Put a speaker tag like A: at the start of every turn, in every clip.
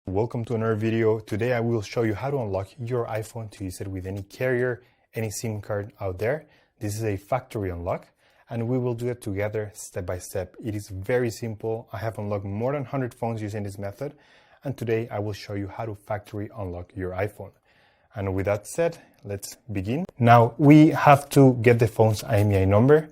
A: Welcome to another video. Today I will show you how to unlock your iPhone to use it with any carrier, any SIM card out there. This is a factory unlock and we will do it together step by step. It is very simple. I have unlocked more than 100 phones using this method, and today I will show you how to factory unlock your iPhone. And with that said, let's begin. Now we have to get the phone's Imei number.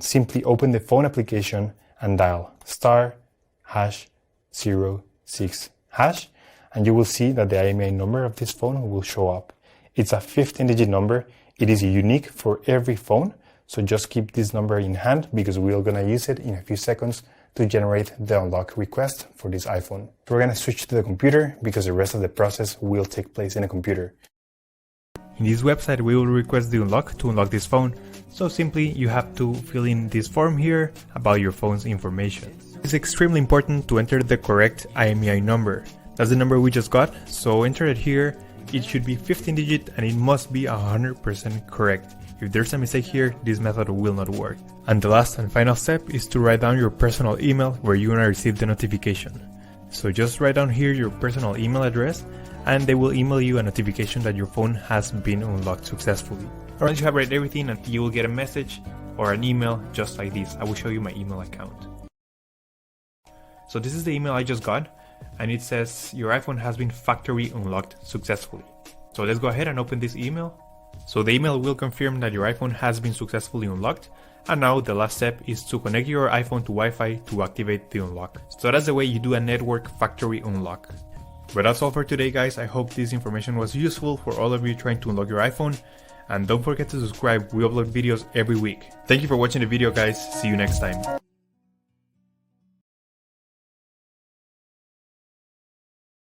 A: Simply open the phone application and dial *#06#, and you will see that the Imei number of this phone will show up. It's a 15-digit number. It is unique for every phone, so just keep this number in hand because we're gonna use it in a few seconds to generate the unlock request for this iPhone. We're gonna switch to the computer because the rest of the process will take place in a computer.
B: In this website, we will request the unlock to unlock this phone. So simply, you have to fill in this form here about your phone's information. It's extremely important to enter the correct Imei number. That's the number we just got, so enter it here. It should be 15-digit and it must be 100% correct. If there's a mistake here, this method will not work. And the last and final step is to write down your personal email where you're gonna receive the notification. So just write down here your personal email address and they will email you a notification that your phone has been unlocked successfully. Once you have read everything, you will get a message or an email just like this. I will show you my email account. So this is the email I just got, and it says your iPhone has been factory unlocked successfully. So let's go ahead and open this email. So the email will confirm that your iPhone has been successfully unlocked, and now the last step is to connect your iPhone to Wi-Fi to activate the unlock. So that's the way you do a network factory unlock. But that's all for today, guys. I hope this information was useful for all of you trying to unlock your iPhone, and don't forget to subscribe. We upload videos every week. Thank you for watching the video, guys. See you next time.